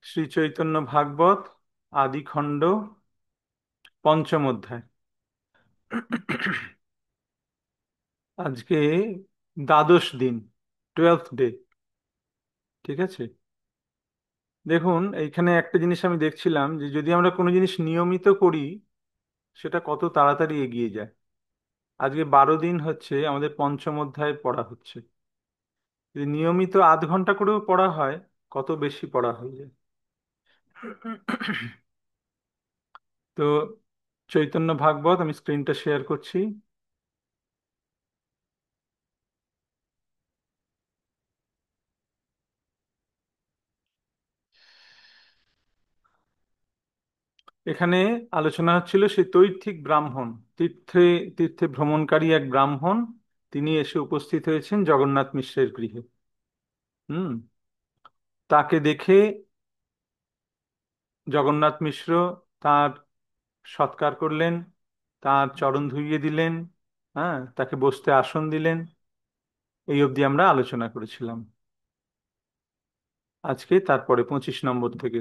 শ্রী চৈতন্য ভাগবত আদি খণ্ড পঞ্চম অধ্যায়। আজকে দ্বাদশ দিন, 12th ডে। ঠিক আছে। দেখুন, এইখানে একটা জিনিস আমি দেখছিলাম যে যদি আমরা কোনো জিনিস নিয়মিত করি সেটা কত তাড়াতাড়ি এগিয়ে যায়। আজকে 12 দিন হচ্ছে আমাদের পঞ্চম অধ্যায় পড়া হচ্ছে। যদি নিয়মিত আধ ঘন্টা করেও পড়া হয় কত বেশি পড়া হয়ে যায়। তো চৈতন্য ভাগবত আমি স্ক্রিনটা শেয়ার করছি। এখানে আলোচনা হচ্ছিল সেই তৈর্থিক ব্রাহ্মণ, তীর্থে তীর্থে ভ্রমণকারী এক ব্রাহ্মণ। তিনি এসে উপস্থিত হয়েছেন জগন্নাথ মিশ্রের গৃহে। হুম। তাকে দেখে জগন্নাথ মিশ্র তার সৎকার করলেন, তার চরণ ধুইয়ে দিলেন, হ্যাঁ, তাকে বসতে আসন দিলেন। এই অবধি আমরা আলোচনা করেছিলাম। আজকে তারপরে 25 নম্বর থেকে।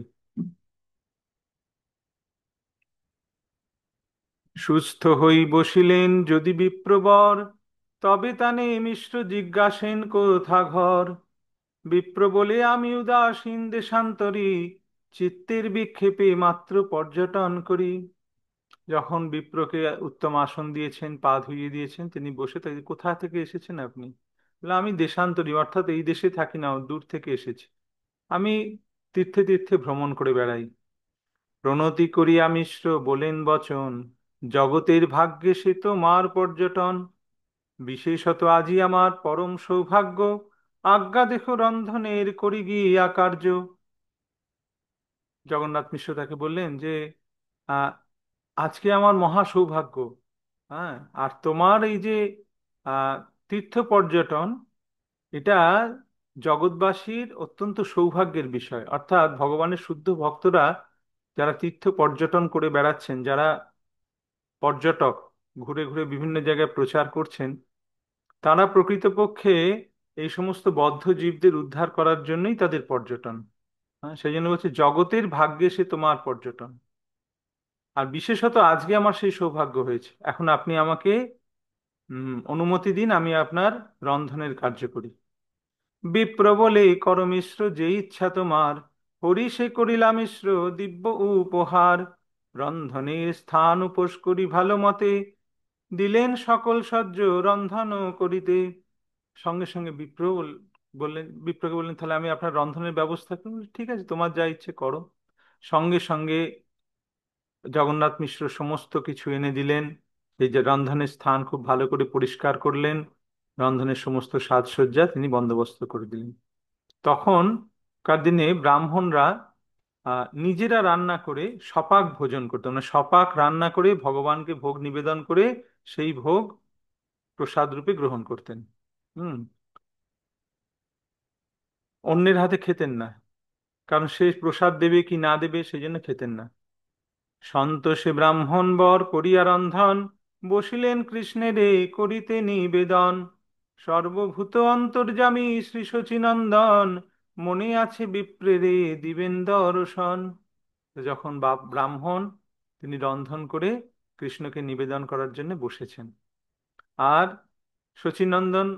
সুস্থ হই বসিলেন যদি বিপ্রবর, তবে তানে মিশ্র জিজ্ঞাসেন কোথা ঘর। বিপ্র বলে আমি উদাসীন দেশান্তরী, চিত্তের বিক্ষেপে মাত্র পর্যটন করি। যখন বিপ্রকে উত্তম আসন দিয়েছেন, পা ধুইয়ে দিয়েছেন, তিনি বসে থেকে, কোথা থেকে এসেছেন আপনি? বলে, আমি দেশান্তরী, অর্থাৎ এই দেশে থাকি না, দূর থেকে এসেছি। আমি তীর্থে তীর্থে ভ্রমণ করে বেড়াই। প্রণতি করিয়া মিশ্র বলেন বচন, জগতের ভাগ্যে সে তো মার পর্যটন। বিশেষত আজি আমার পরম সৌভাগ্য, আজ্ঞা দেখো রন্ধনের করি গিয়া কার্য। জগন্নাথ মিশ্র তাকে বললেন যে আহ, আজকে আমার মহা সৌভাগ্য। হ্যাঁ, আর তোমার এই যে আহ, তীর্থ পর্যটন, এটা জগৎবাসীর অত্যন্ত সৌভাগ্যের বিষয়। অর্থাৎ ভগবানের শুদ্ধ ভক্তরা যারা তীর্থ পর্যটন করে বেড়াচ্ছেন, যারা পর্যটক, ঘুরে ঘুরে বিভিন্ন জায়গায় প্রচার করছেন, তারা প্রকৃতপক্ষে এই সমস্ত বদ্ধ জীবদের উদ্ধার করার জন্যই তাদের পর্যটন। হ্যাঁ, সেই জন্য বলছে জগতের ভাগ্যে সে তোমার পর্যটন। আর বিশেষত আজকে আমার সেই সৌভাগ্য হয়েছে। এখন আপনি আমাকে অনুমতি দিন, আমি আপনার রন্ধনের কার্য করি। বিপ্র বলে কর মিশ্র যে ইচ্ছা তোমার, হরি সে করিলা মিশ্র দিব্য উপহার। রন্ধনের স্থান উপোস করি ভালো মতে, দিলেন সকল সহ্য রন্ধন করিতে। সঙ্গে সঙ্গে বললেন, বিপ্রকে বললেন, তাহলে আমি আপনার রন্ধনের ব্যবস্থা করি। ঠিক আছে, তোমার যা ইচ্ছে করো। সঙ্গে সঙ্গে জগন্নাথ মিশ্র সমস্ত কিছু এনে দিলেন। এই যে রন্ধনের স্থান খুব ভালো করে পরিষ্কার করলেন, রন্ধনের সমস্ত সাজসজ্জা তিনি বন্দোবস্ত করে দিলেন। তখনকার দিনে ব্রাহ্মণরা নিজেরা রান্না করে সপাক ভোজন করতেন, মানে সপাক রান্না করে ভগবানকে ভোগ নিবেদন করে সেই ভোগ প্রসাদ রূপে গ্রহণ করতেন। হুম। অন্যের হাতে খেতেন না, কারণ সে প্রসাদ দেবে কি না দেবে সেই জন্য খেতেন না। সন্তোষে ব্রাহ্মণ বর করিয়া রন্ধন, বসিলেন কৃষ্ণেরে করিতে নিবেদন। সর্বভূত অন্তর্যামী শ্রী শচীনন্দন, মনে আছে বিপ্রেরে দিবেন দর্শন। তো যখন ব্রাহ্মণ তিনি রন্ধন করে কৃষ্ণকে নিবেদন করার জন্য বসেছেন, আর শচীনন্দন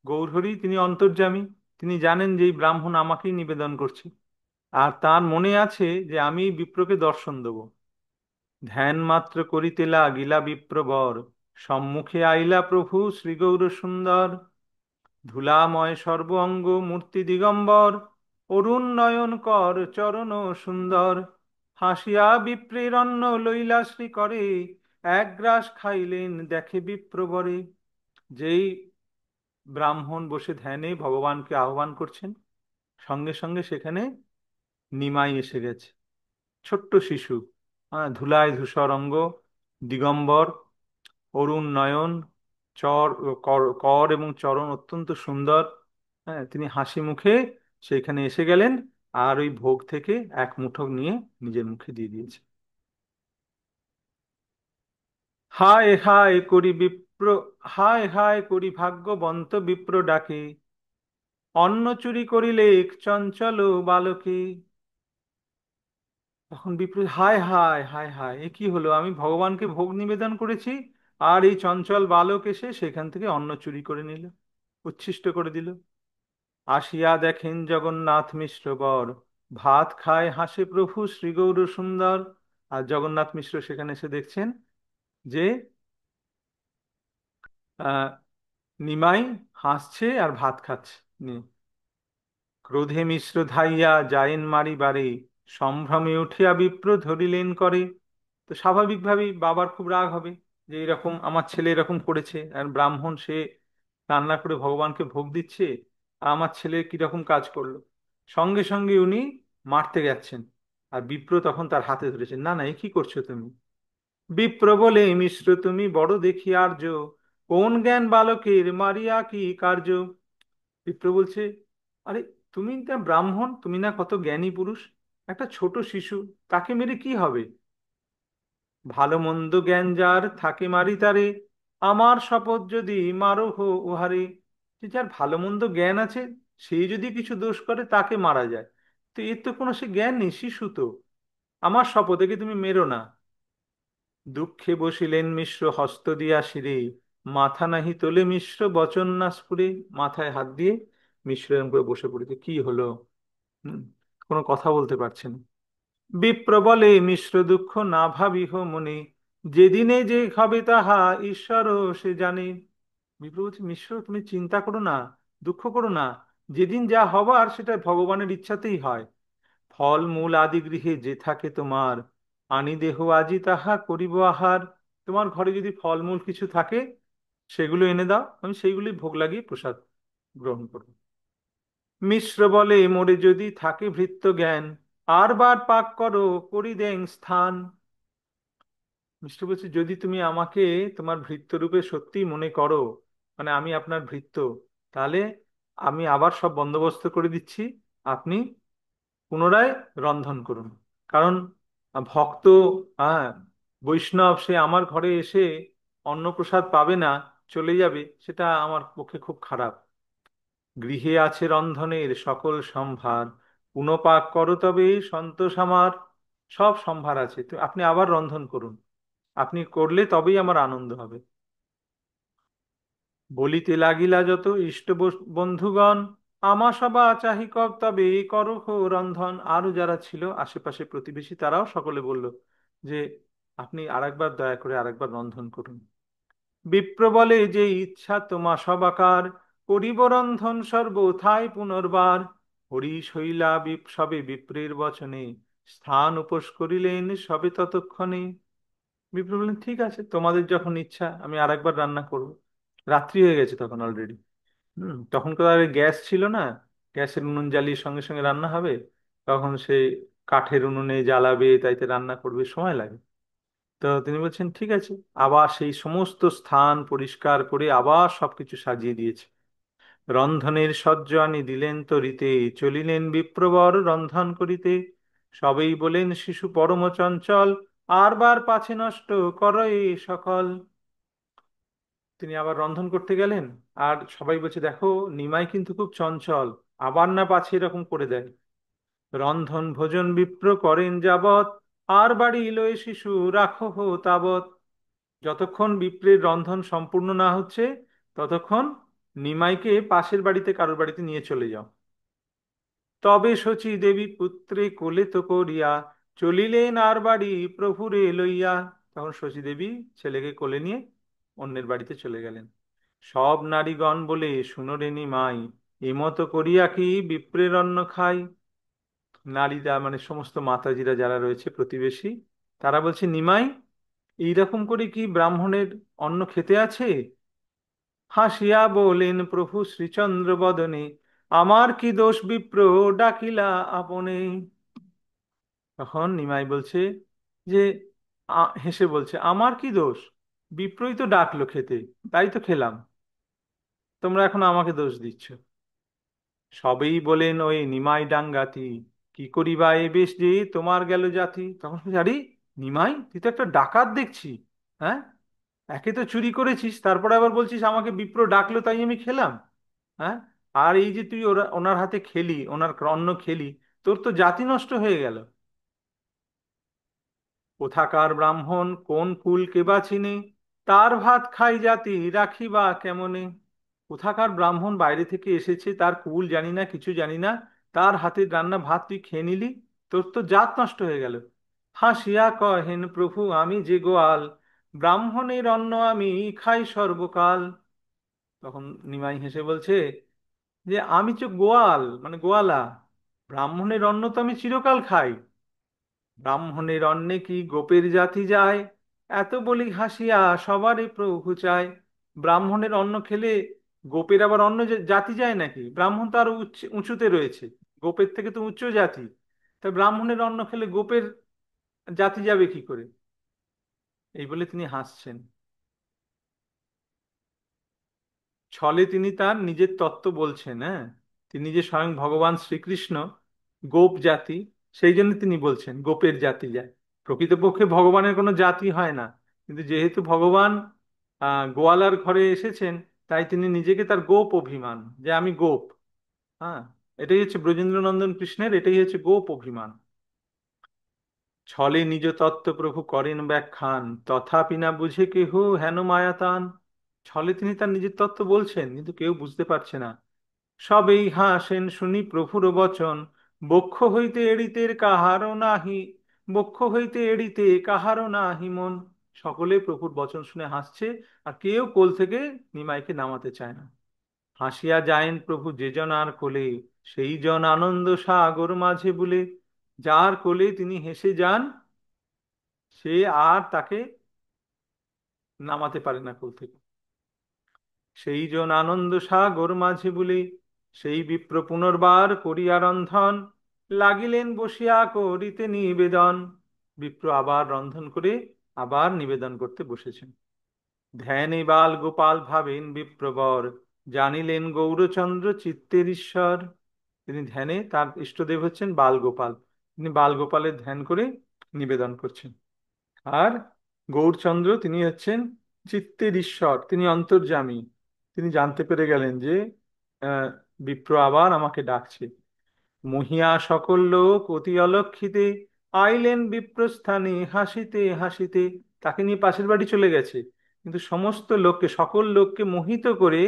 গৌরহরি তিনি অন্তর্যামী, তিনি জানেন যে এই ব্রাহ্মণ আমাকেই নিবেদন করছে, আর তার মনে আছে যে আমি বিপ্রকে দর্শন দেব। ধ্যান মাত্র করিতে লাগিলা বিপ্রবর, সম্মুখে আইলা প্রভু শ্রী গৌর সুন্দর। ধুলাময় সর্ব অঙ্গ মূর্তি দিগম্বর, অরুণ নয়ন কর চরণ সুন্দর। হাসিয়া বিপ্রের অন্ন লইলা শ্রী করে, এক গ্রাস খাইলেন দেখে বিপ্রবরে। যেই ব্রাহ্মণ বসে ধ্যানে ভগবানকে আহ্বান করছেন, সঙ্গে সঙ্গে সেখানে নিমাই এসে গেছে, ছোট্ট শিশু। হ্যাঁ, ধুলায় ধূসর অঙ্গ, দিগম্বর, অরুণ নয়ন, চর কর কর এবং চরণ অত্যন্ত সুন্দর। হ্যাঁ, তিনি হাসি মুখে সেখানে এসে গেলেন, আর ওই ভোগ থেকে এক মুঠো নিয়ে নিজের মুখে দিয়ে দিয়েছে। হায় হায় করি বিপ্র, হায় হায় করি ভাগ্যবন্ত বিপ্র ডাকে, অন্ন চুরি করিলে এক চঞ্চল বালকে। তখন বিপ্র, হায় হায় হায় হায়, এ কি হলো, আমি ভগবানকে ভোগ নিবেদন করেছি, আর এই চঞ্চল বালক এসে সেখান থেকে অন্ন চুরি করে নিল, উচ্ছিষ্ট করে দিল। আসিয়া দেখেন জগন্নাথ মিশ্র বর, ভাত খায় হাসে প্রভু শ্রী গৌর সুন্দর। আর জগন্নাথ মিশ্র সেখানে এসে দেখছেন যে আহ নিমাই হাসছে আর ভাত খাচ্ছে। ক্রোধে মিশ্র ধাইয়া যায়েন মারিবারে, সম্ভ্রমে উঠিয়া বিপ্র ধরিলেন করে। তো স্বাভাবিকভাবেই বাবার খুব রাগ হবে, যে এরকম আমার ছেলে এরকম করেছে, আর ব্রাহ্মণ সে রান্না করে ভগবানকে ভোগ দিচ্ছে, আর আমার ছেলে কিরকম কাজ করলো। সঙ্গে সঙ্গে উনি মারতে যাচ্ছেন, আর বিপ্র তখন তার হাতে ধরেছেন। না না, এ কি করছো তুমি? বিপ্র বলে, মিশ্র তুমি বড় দেখি আর্য, কোন জ্ঞান বালকের মারিয়া কি কার্য। বিপ্র বলছে, আরে তুমি না ব্রাহ্মণ, তুমি না কত জ্ঞানী পুরুষ, একটা ছোট শিশু, তাকে মেরে কি হবে? ভালো মন্দ জ্ঞান যার থাকে মারি তারে, আমার শপথ যদি মারো হো উহারে। যে যার ভালো মন্দ জ্ঞান আছে, সে যদি কিছু দোষ করে তাকে মারা যায়, তো এর তো কোনো সে জ্ঞান নেই, শিশু তো। আমার শপথ, একে তুমি মেরো না। দুঃখে বসিলেন মিশ্র হস্ত দিয়া শিরে, মাথা নাহি তোলে মিশ্র বচন না স্ফুরে। মাথায় হাত দিয়ে মিশ্র এরম করে বসে পড়েছে, কি হলো? হুম, কোনো কথা বলতে পারছে না। বিপ্র বলে, মিশ্র দুঃখ না ভাবিহ মনে, যেদিনে যে হবে তাহা ঈশ্বরও সে জানে। বিপ্র বলছে, মিশ্র তুমি চিন্তা করো না, দুঃখ করো না, যেদিন যা হবার সেটা ভগবানের ইচ্ছাতেই হয়। ফল মূল আদি গৃহে যে থাকে তোমার, আনি দেহ আজি তাহা করিব আহার। তোমার ঘরে যদি ফলমূল কিছু থাকে, সেগুলো এনে দাও, আমি সেইগুলি ভোগ লাগিয়ে প্রসাদ গ্রহণ করব। মিশ্র বলে, মোরে যদি থাকে ভৃত্য জ্ঞান, আর বার পাক করো করি দেন স্থান। মিশ্র বলছে, যদি তুমি আমাকে তোমার ভৃত্য রূপে সত্যি মনে করো, মানে আমি আপনার ভৃত্য, তাহলে আমি আবার সব বন্দোবস্ত করে দিচ্ছি, আপনি পুনরায় রন্ধন করুন। কারণ ভক্ত, হ্যাঁ, বৈষ্ণব, সে আমার ঘরে এসে অন্নপ্রসাদ পাবে না, চলে যাবে, সেটা আমার পক্ষে খুব খারাপ। গৃহে আছে রন্ধনের সকল সম্ভার, পুনঃপাক করো তবে সন্তোষ আমার। সব সম্ভার আছে, তো আপনি আবার রন্ধন করুন, আপনি করলে তবেই আমার আনন্দ হবে। বলিতে লাগিলা যত ইষ্ট বন্ধুগণ, আমা সবা চাহি কব তবে করহ রন্ধন। আরো যারা ছিল আশেপাশে প্রতিবেশী, তারাও সকলে বলল যে আপনি আরেকবার দয়া করে আরেকবার রন্ধন করুন। বিপ্র বলে, যে ইচ্ছা তোমা সবাকার, করিব রন্ধন সর্বথায় পুনর্বার। হরি শৈলা সবে বিপ্রের বচনে, স্থান উপোস করিলেন সবে ততক্ষণে। বিপ্র বললেন, ঠিক আছে, তোমাদের যখন ইচ্ছা আমি আরেকবার রান্না করব। রাত্রি হয়ে গেছে তখন অলরেডি। তখন তো আর গ্যাস ছিল না, গ্যাসের উনুন জ্বালিয়ে সঙ্গে সঙ্গে রান্না হবে, তখন সে কাঠের উনুনে জ্বালাবে, তাইতে রান্না করবে, সময় লাগে। তো তিনি বলছেন, ঠিক আছে। আবার সেই সমস্ত স্থান পরিষ্কার করে আবার সবকিছু সাজিয়ে দিয়েছে। রন্ধনের সজ্জ আনি দিলেন তরিতে, চলিলেন বিপ্রবর রন্ধন করিতে। সবেই বলেন শিশু পরম চঞ্চল, আর বার পাছে নষ্ট কর এ সকল। তিনি আবার রন্ধন করতে গেলেন, আর সবাই বলছে, দেখো নিমাই কিন্তু খুব চঞ্চল, আবার না পাছে এরকম করে দেয়। রন্ধন ভোজন বিপ্র করেন যাবৎ, আর বাড়ি লয়ে শিশু রাখো হো তাবৎ। যতক্ষণ বিপ্রের রন্ধন সম্পূর্ণ না হচ্ছে, ততক্ষণ নিমাইকে পাশের বাড়িতে কারোর বাড়িতে নিয়ে চলে যাও। তবে শচী দেবী পুত্রে কোলে তো করিয়া, চলিলেন আর বাড়ি প্রভুরে লইয়া। তখন শচী দেবী ছেলেকে কোলে নিয়ে অন্যের বাড়িতে চলে গেলেন। সব নারীগণ বলে, শুনো রে নিমাই, এমতো করিয়া কি বিপ্রের অন্ন খাই। নারীরা মানে সমস্ত মাতাজিরা যারা রয়েছে প্রতিবেশী, তারা বলছে, নিমাই এইরকম করে কি ব্রাহ্মণের অন্ন খেতে আছে? হাসিয়া বলেন প্রভু শ্রীচন্দ্র বদনে, আমার কি দোষ বিপ্র ডাকিলা আপনে। তখন নিমাই বলছে যে, হেসে বলছে, আমার কি দোষ, বিপ্রই তো ডাকলো খেতে, তাই তো খেলাম, তোমরা এখন আমাকে দোষ দিচ্ছ। সবেই বলেন, ওই নিমাই ডাঙ্গাতি, কি করিবা এ বেশ যে তোমার গেল জাতি। তখন বলছে, আরে নিমাই, তুই তো একটা ডাকাত দেখছি। হ্যাঁ, একে তো চুরি করেছিস, তারপরে আবার বলছিস আমাকে বিপ্র ডাকলো তাই আমি খেলাম। হ্যাঁ, আর এই যে তুই ওনার হাতে খেলি, ওনার অন্ন খেলি, তোর তো জাতি নষ্ট হয়ে গেল। কোথাকার ব্রাহ্মণ কোন কুল কেবা চিনে, তার ভাত খাই জাতি রাখিবা কেমনে। কোথাকার ব্রাহ্মণ বাইরে থেকে এসেছে, তার কুল জানি না, কিছু জানি না, তার হাতের রান্না ভাত তুই খেয়ে নিলি, তোর তো জাত নষ্ট হয়ে গেল। হাসিয়া কহেন প্রভু আমি যে গোয়াল, ব্রাহ্মণের অন্ন আমি খাই সর্বকাল। তখন নিমাই হেসে বলছে যে আমি তো গোয়াল, মানে গোয়ালা, ব্রাহ্মণের অন্ন তো আমি চিরকাল খাই। ব্রাহ্মণের অন্নে কি গোপের জাতি যায়, এত বলি হাসিয়া সবারই প্রভু চায়। ব্রাহ্মণের অন্ন খেলে গোপের আবার অন্য জাতি যায় নাকি? ব্রাহ্মণ তো আরো উঁচুতে রয়েছে, গোপের থেকে তো উচ্চ জাতি। তা ব্রাহ্মণের অন্ন খেলে গোপের জাতি যাবে কি করে? এই বলে তিনি হাসছেন। ছলে তিনি তার নিজের তত্ত্ব বলছেন। হ্যাঁ, তিনি যে স্বয়ং ভগবান শ্রীকৃষ্ণ গোপ জাতি, সেই জন্য তিনি বলছেন গোপের জাতি যায়। প্রকৃতপক্ষে ভগবানের কোনো জাতি হয় না, কিন্তু যেহেতু ভগবান গোয়ালার ঘরে এসেছেন, তাই তিনি নিজেকে তার গোপ অভিমান, যে আমি গোপ। হ্যাঁ, এটাই হচ্ছে ব্রজেন্দ্রনন্দন কৃষ্ণের, এটাই হচ্ছে গোপ অভিমান। ছলে নিজ তত্ত্ব প্রভু করেন ব্যাখ্যান, তথাপি না বুঝে কেহ হেন মায়াতান। ছলে তিনি তার নিজের তত্ত্ব বলছেন, কিন্তু কেউ বুঝতে পারছে না। সবেই হাসেন শুনি প্রভুর বচন, বক্ষ হইতে এড়িতে কাহারও নাহি, বক্ষ হইতে এড়িতে কাহারও নাহি মন। সকলে প্রভুর বচন শুনে হাসছে, আর কেউ কোল থেকে নিমাইকে নামাতে চায় না। হাসিয়া যায়েন প্রভু যে জন আর কোলে, সেই জন আনন্দ সাগর মাঝে বলে। যার কোলে তিনি হেসে যান, সে আর তাকে নামাতে পারে না কোল থেকে। সেই জন আনন্দ সাগর মাঝে বলে, সেই বিপ্র পুনর্বার করিয়া রন্ধন, লাগিলেন বসিয়া করিতে নিবেদন। বিপ্র আবার রন্ধন করে আবার নিবেদন করতে বসেছেন। ধ্যানে বাল গোপাল ভাবেন বিপ্রবর, জানিলেন গৌরচন্দ্র চিত্তের ঈশ্বর। তিনি ধ্যানে, তার ইষ্টদেব হচ্ছেন বাল গোপাল, তিনি বাল গোপালের ধ্যান করে নিবেদন করছেন। আর গৌরচন্দ্র তিনি হচ্ছেন চিত্তের ঈশ্বর, তিনি অন্তর্যামী। তিনি জানতে পেরে গেলেন যে আহ, বিপ্র আবার আমাকে ডাকছে। মহিয়া সকল লোক অতি অলক্ষিতে, আইলেন বিপ্রস্থানে হাসিতে হাসিতে। তাকে নিয়ে পাশের বাড়ি চলে গেছে, কিন্তু সমস্ত লোককে, সকল লোককে মোহিত করে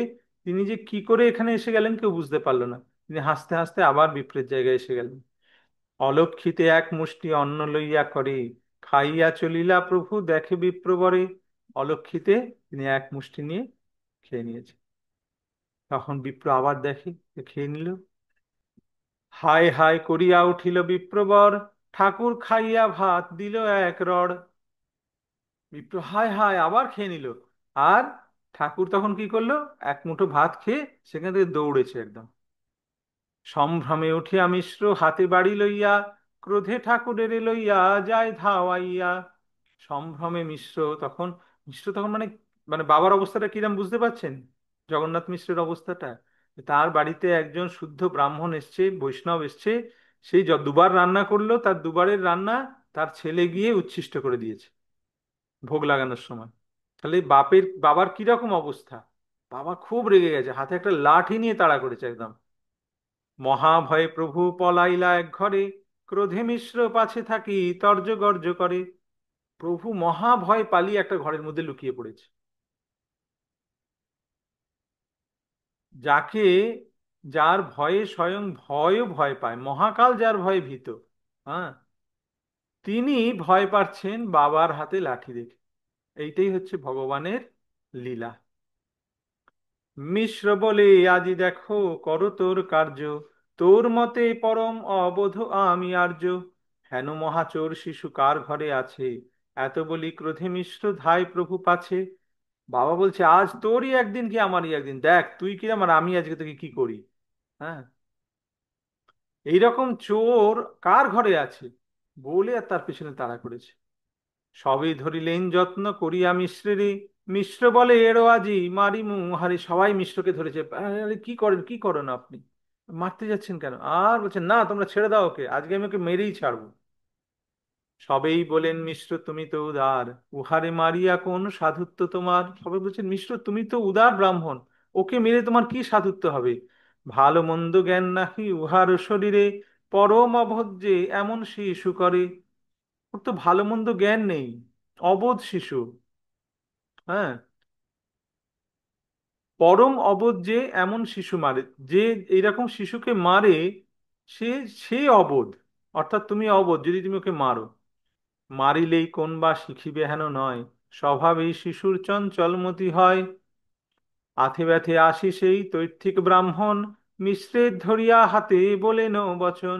তিনি যে কি করে এখানে এসে গেলেন কেউ বুঝতে পারলো না। তিনি হাসতে হাসতে আবার বিপ্রের জায়গায় এসে গেলেন। অলক্ষিতে এক মুষ্টি অন্ন লইয়া করে, খাইয়া চলিলা প্রভু দেখে বিপ্রবরে। অলক্ষিতে তিনি এক মুষ্টি নিয়ে খেয়ে নিয়েছে। তখন বিপ্র আবার দেখে, খেয়ে নিল। হায় হায় করিয়া উঠিল বিপ্রবর, ঠাকুর খাইয়া ভাত দিল এক রড়। বিপ্র হায় হায় আবার খেয়ে নিল। আর ঠাকুর তখন কি করলো? এক মুঠো ভাত খেয়ে সেখান থেকে দৌড়েছে একদম। সম্ভ্রমে উঠিয়া মিশ্র হাতে বাড়ি লইয়া, ক্রোধে ঠাকুরের লইয়া যায় ধাওয়াইয়া। সম্ভ্রমে মিশ্র তখন, মিশ্র তখন মানে, মানে বাবার অবস্থাটা কিরম বুঝতে পারছেন? জগন্নাথ মিশ্রের অবস্থাটা, তার বাড়িতে একজন শুদ্ধ ব্রাহ্মণ এসছে, বৈষ্ণব এসছে, সেই দুবার রান্না করলো, তার দুবারের রান্না তার ছেলে গিয়ে উচ্ছিষ্ট করে দিয়েছে ভোগ লাগানোর সময়। তাহলে বাবার কিরকম অবস্থা? বাবা খুব রেগে গেছে, হাতে একটা লাঠি নিয়ে তাড়া করেছে একদম। মহাভয়ে প্রভু পলাইলা এক ঘরে, ক্রোধে মিশ্র পাছে থাকি তর্জ গর্জ করে। প্রভু মহাভয় পালিয়ে একটা ঘরের মধ্যে লুকিয়ে পড়েছে। যাকে, যার ভয়ে স্বয়ং ভয়ও ভয় পায়, মহাকাল যার ভয়ে ভীত, হ্যাঁ, তিনি ভয় পাচ্ছেন বাবার হাতে লাঠি দেখে। এইটাই হচ্ছে ভগবানের লীলা। মিশ্র বলে আজি দেখো কর তোর কার্য, তোর মতে পরম অবোধ আমি আর্য। হেন মহাচোর শিশু কার ঘরে আছে, এত বলি ক্রোধে মিশ্র ধায় প্রভু পাছে। বাবা বলছে আজ তোরই একদিন কি আমারই একদিন, দেখ তুই কিরম আর আমি আজকে তোকে কি করি। হ্যাঁ, এইরকম চোর কার ঘরে আছে বলে আর তার পেছনে তাড়া করেছে। সবই ধরিলেন যত্ন করিয়া মিশ্রেরে, মিশ্র বলে এড়ো আজি মারিমু হারি। সবাই মিশ্রকে ধরেছে, আরে কি করেন, কি করেন আপনি, মারতে যাচ্ছেন কেন? আর বলছেন না তোমরা ছেড়ে দাও ওকে, আজকে আমি ওকে মেরেই ছাড়বো। সবেই বলেন মিশ্র তুমি তো উদার, উহারে মারিয়া কোন সাধুত্ব তোমার। সবাই বলছেন মিশ্র তুমি তো উদার ব্রাহ্মণ, ওকে মেরে তোমার কি সাধুত্ব হবে? ভালো মন্দ জ্ঞান নাহি উহার শরীরে, পরম অভজ্যে এমন শিশু করে। ওর তো ভালো মন্দ জ্ঞান নেই, অবোধ শিশু। হ্যাঁ, পরম অবোধ যে এমন শিশু মারে, যে এইরকম শিশুকে মারে, সে সে অবোধ। অর্থাৎ তুমি অবোধ যদি তুমি ওকে মারো। মারিলেই কোন বা শিখিবে হেন নয়, স্বভাব এই শিশুর চঞ্চলমতি হয়। আথে ব্যথে আসি সেই তৈর্থিক ব্রাহ্মণ, মিশ্রের ধরিয়া হাতে বলেন বচন।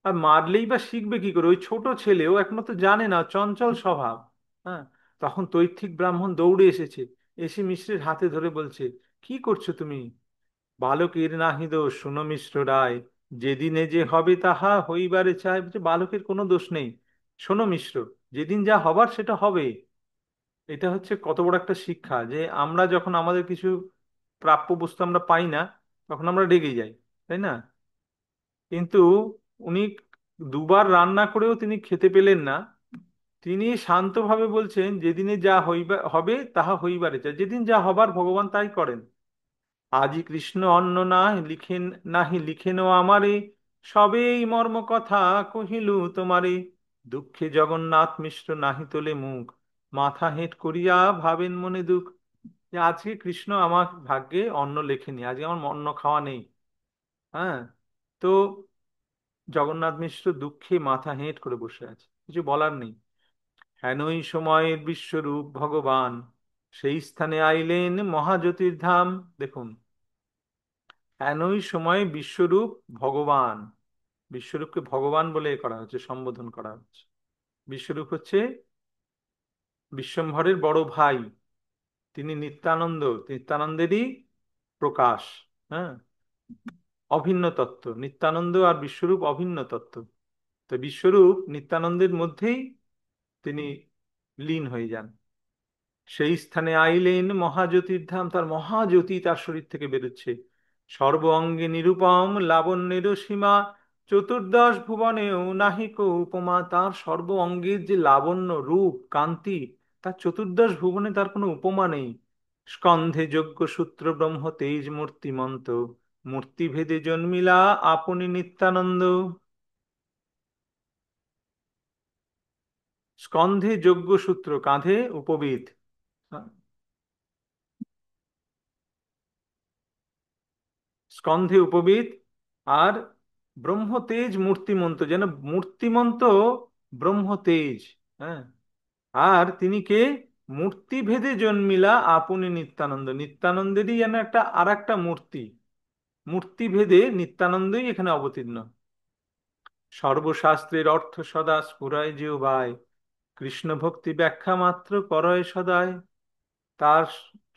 আর মারলেই বা শিখবে কি করে? ওই ছোট ছেলে, ও এখনো তো জানে না, চঞ্চল স্বভাব। হ্যাঁ, তখন তৈর্থিক ব্রাহ্মণ দৌড়ে এসেছে, এসে মিশ্রের হাতে ধরে বলছে, কি করছো তুমি? বালকের নাহি দোষ শুনো মিশ্র রায়, যেদিনে যে হবে তাহা হইবারে চায়। বলছে, বালকের কোনো দোষ নেই, শোনো মিশ্র, যেদিন যা হবার সেটা হবে। এটা হচ্ছে কত বড় একটা শিক্ষা, যে আমরা যখন আমাদের কিছু প্রাপ্য বস্তু আমরা পাই না, তখন আমরা রেগে যাই, তাই না? কিন্তু উনি দুবার রান্না করেও তিনি খেতে পেলেন না। তিনি শান্তভাবে বলছেন, যেদিনে যা হইবা হবে তাহা হইবারে চায়, যেদিন যা হবার ভগবান তাই করেন। আজি কৃষ্ণ অন্ন না লিখেন, নাহি লিখেনও আমারে, সবেই মর্ম কথা কহিলু তোমারে। দুঃখে জগন্নাথ মিশ্র নাহি তোলে মুখ, মাথা হেঁট করিয়া ভাবেন মনে দুঃখ। যে আজকে কৃষ্ণ আমার ভাগ্যে অন্ন লেখেনি, আজকে আমার অন্ন খাওয়া নেই। হ্যাঁ, তো জগন্নাথ মিশ্র দুঃখে মাথা হেঁট করে বসে আছে, কিছু বলার নেই। হেনই সময়ের বিশ্বরূপ ভগবান, সেই স্থানে আইলেন মহাজ্যোতির ধাম। দেখুন, হেনই সময়ে বিশ্বরূপ ভগবান, বিশ্বরূপকে ভগবান বলে করা হচ্ছে, সম্বোধন করা হচ্ছে। বিশ্বরূপ হচ্ছে বিশ্বম্ভরের বড় ভাই, তিনি নিত্যানন্দ, নিত্যানন্দেরই প্রকাশ। হ্যাঁ, অভিন্ন তত্ত্ব, নিত্যানন্দ আর বিশ্বরূপ অভিন্ন তত্ত্ব। তো বিশ্বরূপ নিত্যানন্দের মধ্যেই তিনি লীন হয়ে যান। সেই স্থানে আইলেন মহাজ্যোতির ধাম, তার মহাজ্যোতি তার শরীর থেকে বেরোচ্ছে। সর্ব অঙ্গে নিরূপম লাবণ্যের সীমা, চতুর্দশ ভুবনেও নাহিক উপমা। তার সর্ব অঙ্গের যে লাবণ্য, রূপ, কান্তি, তার চতুর্দশ ভুবনে তার কোনো উপমা নেই। স্কন্ধে যজ্ঞ সূত্র ব্রহ্ম তেজ মূর্তিমন্ত, মূর্তিভেদে জন্মিলা আপনি নিত্যানন্দ। স্কন্ধে যজ্ঞ সূত্র, কাঁধে উপবিদ। স্কন্ধে উপবিত, আর ব্রহ্মতেজ মূর্তিমন্ত, যেন মূর্তিমন্ত ব্রহ্মতেজ। হ্যাঁ, আর তিনি কে? মূর্তিভেদে জন্মিলা আপনি নিত্যানন্দ, নিত্যানন্দেরই যেন একটা আর একটা মূর্তি, মূর্তিভেদে নিত্যানন্দই এখানে অবতীর্ণ। সর্বশাস্ত্রের অর্থ সদা স্ফুরায় যে উবায়, কৃষ্ণ ভক্তি ব্যাখ্যা মাত্র করয় সদায়। তার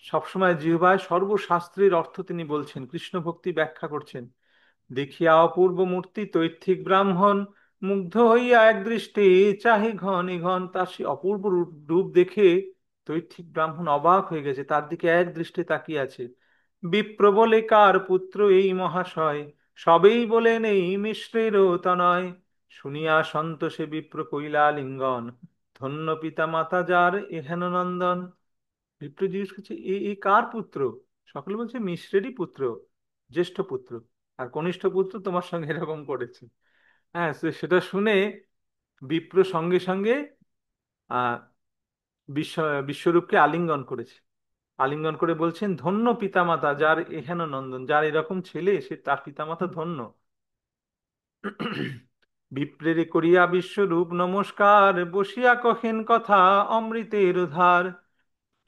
সবসময় জিহ্বায় সর্বশাস্ত্রের অর্থ তিনি বলছেন, কৃষ্ণ ভক্তি ব্যাখ্যা করছেন। দেখিয়া অপূর্ব মূর্তি তৈথিক ব্রাহ্মণ, মুগ্ধ হইয়া এক দৃষ্টে চাহে ঘন ঘন। তার সেই অপূর্ব রূপ রূপ দেখে তৈথিক ব্রাহ্মণ অবাক হয়ে গেছে, তার দিকে এক দৃষ্টে তাকিয়ে আছে। বিপ্র বলে কার পুত্র এই মহাশয়, সবেই বলেন এই মিশ্রেরও তনয়। শুনিয়া সন্তোষে বিপ্র কইলা লিঙ্গন, ধন্য পিতা মাতা যার এহেন নন্দন। বিপ্র জিজ্ঞেস করছে, এ কার পুত্র? সকলে বলছে মিশ্রেরই পুত্র, জ্যেষ্ঠ পুত্র। আর কনিষ্ঠ পুত্র তোমার সঙ্গে এরকম করেছে। হ্যাঁ, সেটা শুনে বিপ্র সঙ্গে সঙ্গে আহ বিশ্ব বিশ্বরূপকে আলিঙ্গন করেছে। আলিঙ্গন করে বলছেন, ধন্য পিতামাতা যার এহেন নন্দন, যার এরকম ছেলে, সে তার পিতামাতা ধন্য। বিপ্রেরে করিয়া বিশ্বরূপ নমস্কার, বসিয়া কহেন কথা অমৃতের ধার।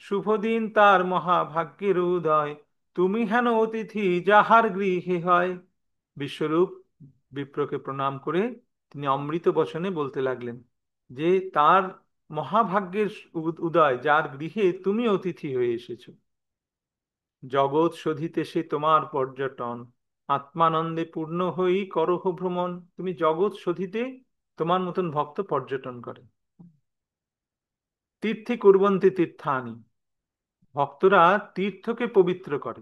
শুভ দিন তার মহাভাগ্যের উদয়, তুমি হেন অতিথি যাহার গৃহে হয়। বিশ্বরূপ বিপ্রকে প্রণাম করে তিনি অমৃত বচনে বলতে লাগলেন, যে তার মহাভাগ্যের উদয়, যার গৃহে তুমি অতিথি হয়ে এসেছো। জগৎ শোধিতে সে তোমার পর্যটন, আত্মানন্দে পূর্ণ হই করহ ভ্রমণ। তুমি জগৎ শোধিতে তোমার মতন ভক্ত পর্যটন করে। তীর্থে কুর্বন্তি তীর্থানি, ভক্তরা তীর্থকে পবিত্র করে।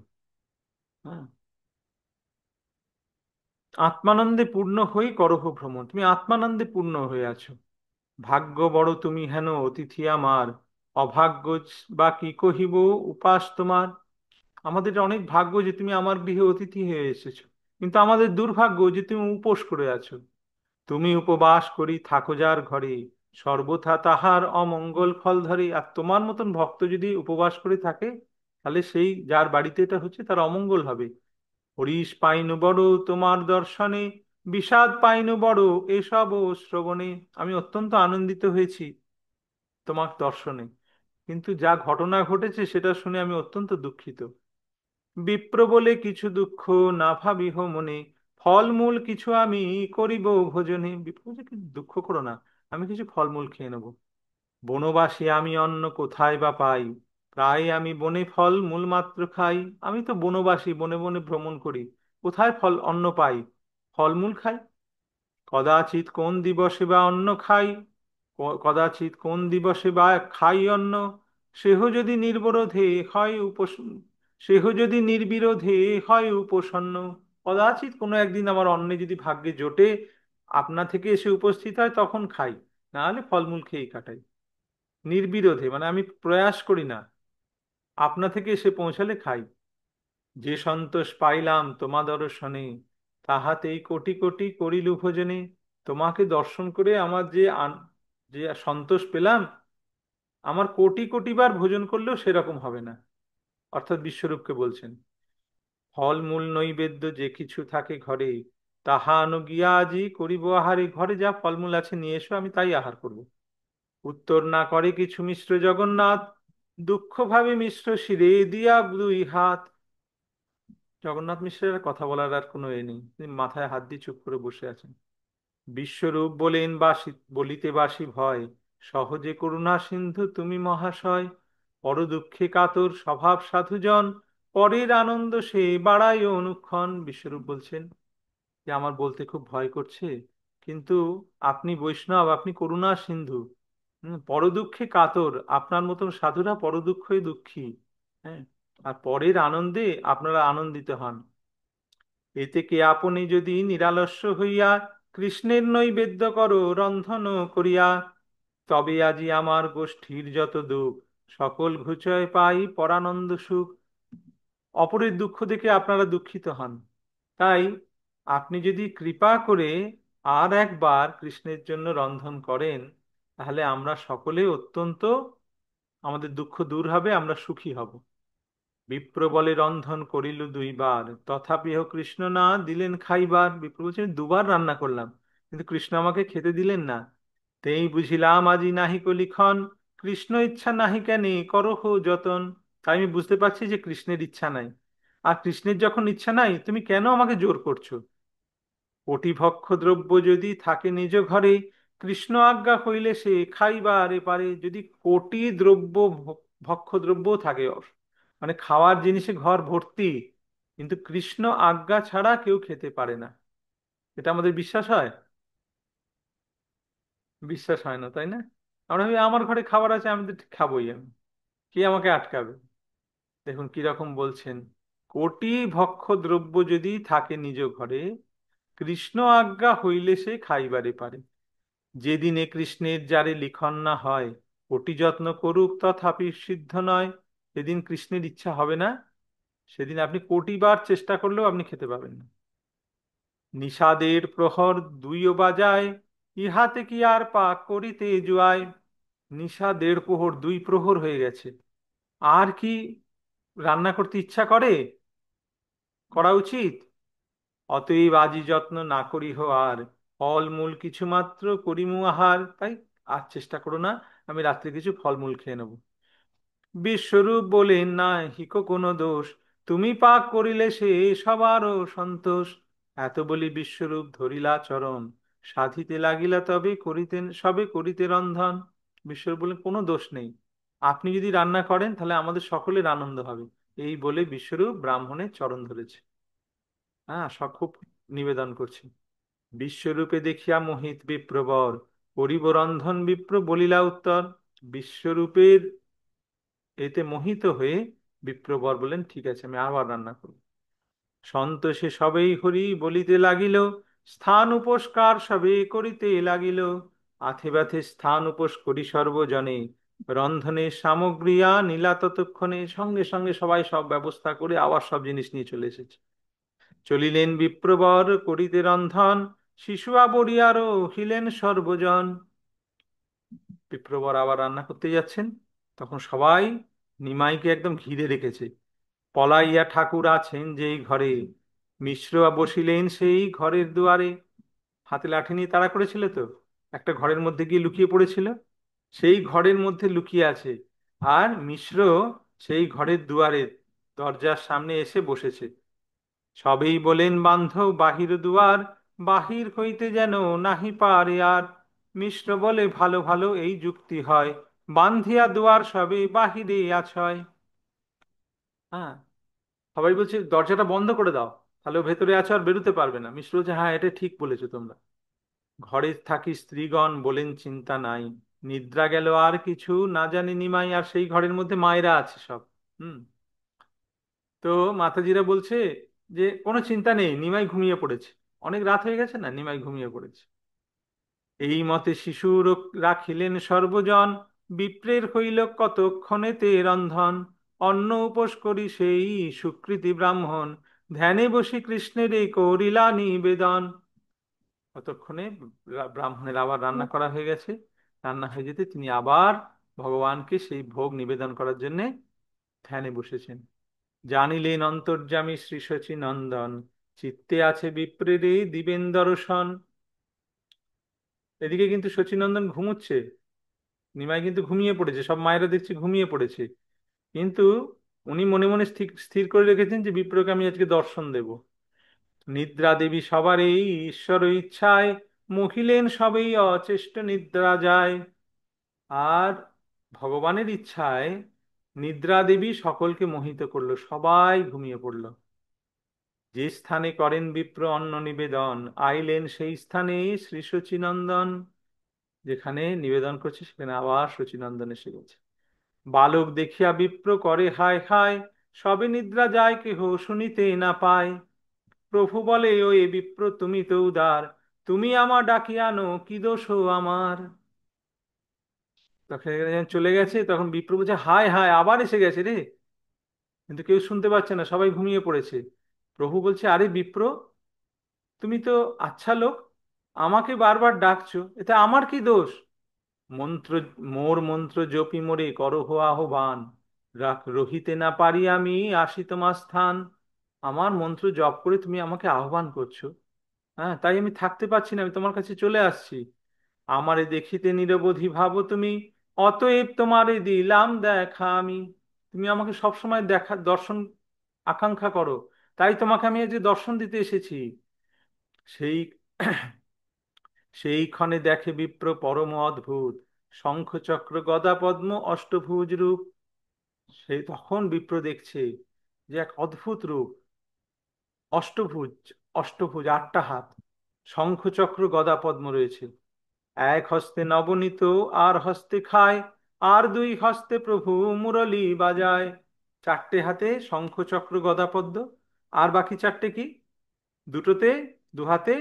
হ্যাঁ, আত্মানন্দে পূর্ণ হই করহ ভ্রমণ, তুমি আত্মানন্দে পূর্ণ হয়ে আছো। ভাগ্য বড় তুমি হেন অতিথি আমার, অভাগ্য বা কি কহিব উপাস তোমার। আমাদের অনেক ভাগ্য যে তুমি আমার গৃহে অতিথি হয়ে এসেছো, কিন্তু আমাদের দুর্ভাগ্য যে তুমি উপোস করে আছো। তুমি উপবাস করি থাকো যার ঘরে, সর্বথা তাহার অমঙ্গল ফল ধরে। আর তোমার মতন ভক্ত যদি উপবাস করে থাকে, তাহলে সেই যার বাড়িতে এটা হচ্ছে তার অমঙ্গল হবে। হরিশ পাইনু বড় তোমার দর্শনে, বিষাদ পাইনু বড় এসব শ্রবণে। আমি অত্যন্ত আনন্দিত হয়েছি তোমার দর্শনে, কিন্তু যা ঘটনা ঘটেছে সেটা শুনে আমি অত্যন্ত দুঃখিত। বিপ্র বলে কিছু দুঃখ না ভাবিহ মনে, ফলমূল কিছু আমি করিব ভোজনে। বিপ্র বলছে, "কি দুঃখ করো না, আমি কিছু ফলমূল খেয়ে নেবো। বনবাসী আমি অন্ন কোথায় বা পাই, প্রায় আমি বনে ফল মূল মাত্র খাই।" আমি তো বনবাসী, বনে বনে ভ্রমণ করি, কোথায় ফল অন্ন পাই? ফলমূল খাই। কদাচিৎ কোন দিবসে বা অন্ন খাই, কদাচিৎ কোন দিবসে বা খাই অন্ন, সেহ যদি নির্বিরোধে হয় সেহ যদি নির্বিরোধে হয় উপসন্ন। কদাচিৎ কোনো একদিন আমার অন্নে যদি ভাগ্যে জোটে, আপনা থেকে এসে উপস্থিত হয়, তখন খাই, না হলে ফলমূল খেয়েই কাটাই। নির্বিরোধে মানে আমি প্রয়াস করি না, আপনা থেকে এসে পৌঁছালে খাই। যে সন্তোষ পাইলাম তোমা দর্শনে, তাহাতেই কোটি কোটি করিলু ভোজনে। তোমাকে দর্শন করে আমার যে সন্তোষ পেলাম, আমার কোটি কোটি বার ভোজন করলেও সেরকম হবে না। অর্থাৎ বিশ্বরূপকে বলছেন, ফলমূল নৈবেদ্য যে কিছু থাকে ঘরে, তাহা আনো গিয়া আজি করিব আহারে। ঘরে যা ফলমূল আছে নিয়ে এসো, আমি তাই আহার করব। উত্তর না করে কিছু মিশ্র জগন্নাথ, দুঃখ ভাবে মিশ্র শিরে দিয়া দুই হাত। জগন্নাথ মিশ্রের কথা বলার আর কোনো এ নেই, তিনি মাথায় হাত দিয়ে চুপ করে বসে আছেন। বিশ্বরূপ বলেন বাসি বলিতে বাসি ভয়, সহজে করুণা সিন্ধু তুমি মহাশয়। পর দুঃখে কাতর স্বভাব সাধুজন, পরের আনন্দ সে বাড়ায় অনুক্ষণ। বিশ্বরূপ বলছেন যে আমার বলতে খুব ভয় করছে, কিন্তু আপনি বৈষ্ণব, আপনি করুণা সিন্ধু। পরদুঃখে কাতর, আপনার মতন সাধুরা পরদুঃখে দুঃখী। হ্যাঁ, আর পরের আনন্দে আপনারা আনন্দিত হন। এতে কে আপনি যদি নিরালস্য হইয়া কৃষ্ণের নৈবেদ্য করো রন্ধন করিয়া, তবে আজি আমার গোষ্ঠীর যত দুঃখ, সকল ঘুচয় পাই পরানন্দ সুখ। অপরের দুঃখ দেখে আপনারা দুঃখিত হন, তাই আপনি যদি কৃপা করে আর একবার কৃষ্ণের জন্য রন্ধন করেন, তাহলে আমরা সকলে অত্যন্ত, আমাদের দুঃখ দূর হবে, আমরা সুখী হব। বিপ্র বলে রন্ধন করিল দুইবার, তথাপিহ কৃষ্ণ না দিলেন খাইবার। বিপ্র বলছে, "আমি দুবার রান্না করলাম, কিন্তু কৃষ্ণ আমাকে খেতে দিলেন না। তেই বুঝিলাম আজি নাহিক লিখন, কৃষ্ণ ইচ্ছা নাহি কেন করহ যতন।" তাই আমি বুঝতে পারছি যে কৃষ্ণের ইচ্ছা নাই, আর কৃষ্ণের যখন ইচ্ছা নাই, তুমি কেন আমাকে জোর করছো? কোটি ভক্ষ দ্রব্য যদি থাকে নিজ ঘরে, কৃষ্ণ আজ্ঞা হইলে সে খাইবারে পারে। যদি কোটি দ্রব্য ভক্ষ দ্রব্য থাকে, মানে খাওয়ার জিনিসে ঘর ভর্তি, কিন্তু কৃষ্ণ আজ্ঞা ছাড়া কেউ খেতে পারে না। এটা আমাদের বিশ্বাস হয়? বিশ্বাস হয় না, তাই না? আমরা ভাবি আমার ঘরে খাবার আছে, আমি তো ঠিক খাবোই, আমি, কে আমাকে আটকাবে? দেখুন কিরকম বলছেন, কোটি ভক্ষ দ্রব্য যদি থাকে নিজ ঘরে, কৃষ্ণ আজ্ঞা হইলে সে খাইবারে পারে। যেদিনে কৃষ্ণের যারে লিখন না হয়, কোটি যত্ন করুক তথাপি সিদ্ধ নয়। যেদিন কৃষ্ণের ইচ্ছা হবে না, সেদিন আপনি কোটিবার চেষ্টা করলেও আপনি খেতে পাবেন না। নিষাদের প্রহর দুইও বাজায়, ইহাতে কি আর পাক করিতে জুয়ায়। নিশা দেড় প্রহর, দুই প্রহর হয়ে গেছে, আর কি রান্না করতে ইচ্ছা করে, করা উচিত? অতএব আজি যত্ন না করিহ আর, ফলমূল কিছু মাত্র করিমু আহার। তাই আর চেষ্টা করো না, আমি রাত্রে কিছু ফলমূল খেয়ে নেব। বিশ্বরূপ বলেন, না হিকো কোনো দোষ, তুমি পাক করিলে সে সবারও সন্তোষ। এত বলি বিশ্বরূপ ধরিলা চরণ, সাধিতে লাগিলা তবে করিতেন সবে করিতে রন্ধন। বিশ্বরূপ বলেন, কোনো দোষ নেই, আপনি যদি রান্না করেন তাহলে আমাদের সকলের আনন্দ হবে। এই বলে বিশ্বরূপ ব্রাহ্মণের চরণ ধরেছে। হ্যাঁ, সব খুব নিবেদন করছি। বিশ্বরূপে দেখিয়া মোহিত বিপ্রবর, করিব রন্ধন বিপ্র বলিলা উত্তর। বিশ্বরূপের এতে মোহিত হয়ে বিপ্রবর বলেন, ঠিক আছে, আমি আবার রান্না করব। সন্তোষে সবেই হরি বলিতে লাগিল, স্থান উপস্কার সবে করিতে লাগিল। আথে বাথে স্থান উপোস করি সর্বজনে, রন্ধনের সামগ্রী নীলা ততক্ষণে। সঙ্গে সঙ্গে সবাই সব ব্যবস্থা করে আবার সব জিনিস নিয়ে চলে এসেছে। চলিলেন বিপ্রবর করিতে রন্ধন, শিশুয়া বরিয়ারও হিলেন সর্বজন। বিপ্রবর আবার রান্না করতে যাচ্ছেন, তখন সবাই নিমাইকে একদম ঘিরে রেখেছে। পলাইয়া ঠাকুর আছেন যেই ঘরে, মিশ্র বসিলেন সেই ঘরের দুয়ারে। হাতে লাঠি নিয়ে তাড়া করেছিল তো, একটা ঘরের মধ্যে গিয়ে লুকিয়ে পড়েছিল, সেই ঘরের মধ্যে লুকিয়ে আছে। আর মিশ্র সেই ঘরের দুয়ারে দরজার সামনে এসে বসেছে। সবেই বলেন বান্ধব বাহির দুয়ার, বাহির হইতে যেন নাহি পারে আর। মিশ্র বলে ভালো ভালো এই যুক্তি হয়, বান্ধিয়া দুয়ার সবে বাহিরে আছয়। হ্যাঁ, সবাই বলছে দরজাটা বন্ধ করে দাও, তাহলে ও ভেতরে আছো আর বেরোতে পারবে না। মিশ্র বলছে হ্যাঁ, এটা ঠিক বলেছো তোমরা। ঘরে থাকি স্ত্রীগণ বলেন চিন্তা নাই, নিদ্রা গেল আর কিছু না জানি নিমাই। আর সেই ঘরের মধ্যে মায়েরা আছে সব। হুম। তো মাতাজিরা বলছে যে কোনো চিন্তা নেই, নিমাই ঘুমিয়ে পড়েছে, অনেক রাত হয়ে গেছে না, নিমাই ঘুমিয়ে পড়েছে। এই মতে শিশু রাখিলেন সর্বজন, বিপ্রের হইল কতক্ষণেতে রন্ধন। অন্ন উপোস করি সেই সুকৃতি ব্রাহ্মণ, ধ্যানে বসি কৃষ্ণের এই করিলা নিবেদন। ততক্ষণে ব্রাহ্মণের আবার রান্না করা হয়ে গেছে। রান্না হয়ে যেতে তিনি আবার ভগবানকে সেই ভোগ নিবেদন করার জন্য ধ্যানে বসেছেন। জানিলেন অন্তর্যামী শ্রী শচী নন্দন, চিত্তে আছে বিপ্রেরে দিবেন দর্শন। এদিকে কিন্তু শচীনন্দন ঘুমোচ্ছে, নিমাই কিন্তু ঘুমিয়ে পড়েছে, সব মায়েরা দেখছি ঘুমিয়ে পড়েছে। কিন্তু উনি মনে মনে স্থির স্থির করে রেখেছেন যে বিপ্রকে আমি আজকে দর্শন দেব। নিদ্রা দেবী সবার এই ঈশ্বর ইচ্ছায়, মহিলেন সবেই অচেষ্ট নিদ্রা যায়। আর ভগবানের ইচ্ছায় নিদ্রা দেবী সকলকে মোহিত করলো, সবাই ঘুমিয়ে পড়লো। যে স্থানে করেন বিপ্র অন্ন নিবেদন, আইলেন সেই স্থানে শ্রী শচীনন্দন। যেখানে নিবেদন করছে সেখানে আবার শচীনন্দন এসে গেছে। বালক দেখিয়া বিপ্র করে হায় হায়, সবে নিদ্রা যায় কেহ শুনিতে না পায়। প্রভু বলে ও এ বিপ্র তুমি তো উদার, তুমি আমার ডাকিয়া আনো কি দোষ আমার। তখন যখন চলে গেছে তখন বিপ্র বলছে হায় হায় আবার এসে গেছে রে, কিন্তু কেউ শুনতে পাচ্ছে না, সবাই ঘুমিয়ে পড়েছে। প্রভু বলছে আরে বিপ্র, তুমি তো আচ্ছা লোক, আমাকে বারবার ডাকছো, এতে আমার কি দোষ? মন্ত্র, মোর মন্ত্র জপি মোরে করহ আহ্বান, রহিতে না পারি আমি আসি তোমার স্থান। আমার মন্ত্র জপ করে তুমি আমাকে আহ্বান করছো, হ্যাঁ, তাই আমি থাকতে পারছি না, আমি তোমার কাছে চলে আসছি। আমারে দেখিতে নিরবধি ভাবো তুমি, অতএব তোমারে দিলাম দেখা আমি। তুমি আমাকে সবসময় দেখা দর্শন আকাঙ্ক্ষা করো, তাই তোমাকে আমি আজ দর্শন দিতে এসেছি। সেই সেইক্ষণে দেখে বিপ্র পরম অদ্ভুত, শঙ্খ চক্র গদা পদ্ম অষ্টভুজ রূপ। সেই তখন বিপ্র দেখছে যে এক অদ্ভুত রূপ, অষ্টভুজ, অষ্টভুজ আটটা হাত, শঙ্খ চক্র গদা পদ্ম রয়েছে। এক হস্তে নবনীত আর হস্তে খায়, আর দুই হস্তে প্রভু মুরলী বাজায়। চারটে হাতে শঙ্খ চক্র গদা পদ্ম, আর বাকি চারটে কি? দুটোতে, দু হাতে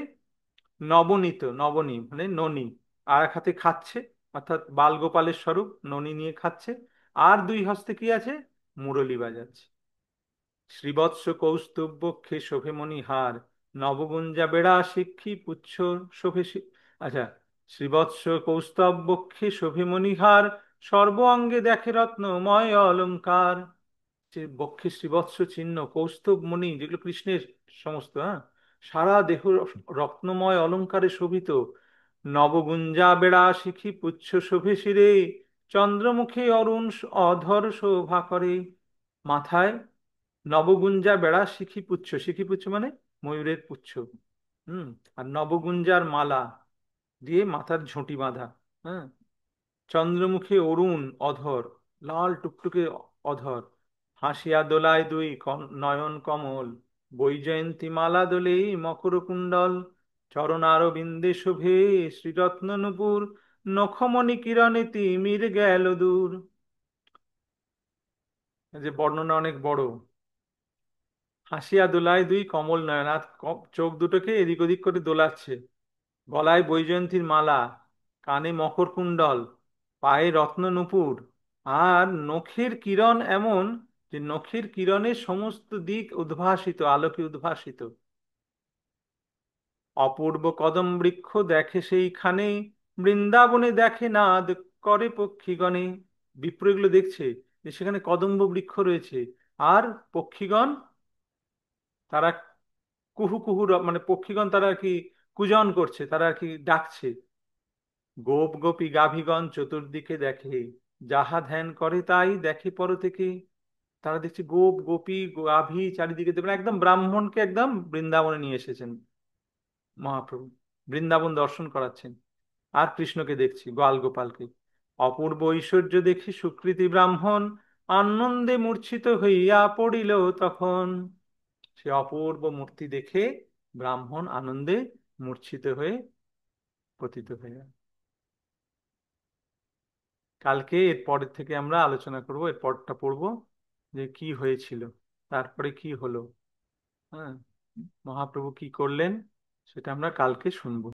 নবনীত, নবনী মানে ননি, আর এক হাতে খাচ্ছে, অর্থাৎ বালগোপালের স্বরূপ ননি নিয়ে খাচ্ছে। আর দুই হস্তে কি আছে? মুরলী বাজাচ্ছে। শ্রীবৎস কৌস্তুভ বক্ষে শোভে মণিহার, নবগুঞ্জা বেড়া শিক্ষি পুচ্ছ শোভে আচ্ছা, শ্রীবৎস কৌস্তব বক্ষে শোভে মণিহার, সর্ব অঙ্গে দেখে রত্নময় অলঙ্কার। যে বক্ষে শ্রীবৎস চিহ্ন, কৌস্তুভ মণি যেগুলো কৃষ্ণের সমস্ত, হ্যাঁ, সারা দেহ রত্নময় অলঙ্কারে শোভিত। নবগুঞ্জা বেড়া শিখি পুচ্ছ শোভে শিরে, চন্দ্রমুখে অরুণ অধর শোভা করে। মাথায় নবগুঞ্জা বেড়া শিখি পুচ্ছ, শিখি পুচ্ছ মানে ময়ূরের পুচ্ছ। হুম। আর নবগুঞ্জার মালা দিয়ে মাথার ঝুঁটি বাঁধা। হ্যাঁ। চন্দ্রমুখে অরুণ অধর, লাল টুকটুকে অধর। হাসিয়া দোলায় দুই নয়ন কমল, বৈজয়ন্তী মালা দোলে মকর কুণ্ডল। চরণারবিন্দে শোভে শ্রীরত্ন নূপুর, নখমণি কিরণে তিমির গেল দূর। এই যে বর্ণনা অনেক বড়। হাসিয়া দোলায় দুই কমল নয়ন, আর চোখ দুটোকে এদিক ওদিক করে দোলাচ্ছে। গলায় বৈজয়ন্তীর মালা, কানে মকর কুণ্ডল, পায়ে রত্ন নূপুর, আর নখের কিরণ এমন যে নখের কিরণে সমস্ত দিক উদ্ভাসিত, আলোকে উদ্ভাসিত। অপূর্ব কদম বৃক্ষ দেখে সেইখানে, বৃন্দাবনে দেখে নাদ করে পক্ষীগণে। বিপ্র এগুলো দেখছে যে সেখানে কদম্ব বৃক্ষ রয়েছে, আর পক্ষীগণ তারা কুহু কুহু মানে পক্ষীগণ তারা আর কি কুজন করছে, তারা আর কি ডাকছে। গোপ গোপী গাভীগণ চতুর্দিকে দেখে, যাহা ধ্যান করে তাই দেখে পর থেকে। তারা দেখছে গোপ গোপী গাভী চারিদিকে দেখবেন, একদম ব্রাহ্মণকে একদম বৃন্দাবনে নিয়ে এসেছেন মহাপ্রভু, বৃন্দাবন দর্শন করাচ্ছেন। আর কৃষ্ণকে দেখছি, গোয়াল গোপালকে। অপূর্ব ঐশ্বর্য দেখি সুকৃতি ব্রাহ্মণ, আনন্দে মূর্ছিত হইয়া পড়িল তখন। সে অপূর্ব মূর্তি দেখে ব্রাহ্মণ আনন্দে মূর্ছিত হয়ে পতিত হয়ে গেল। কালকে এর পরের থেকে আমরা আলোচনা করব, এর পরটা পড়বো যে কি হয়েছিল, তারপরে কি হলো। হ্যাঁ, মহাপ্রভু কি করলেন সেটা আমরা কালকে শুনবো।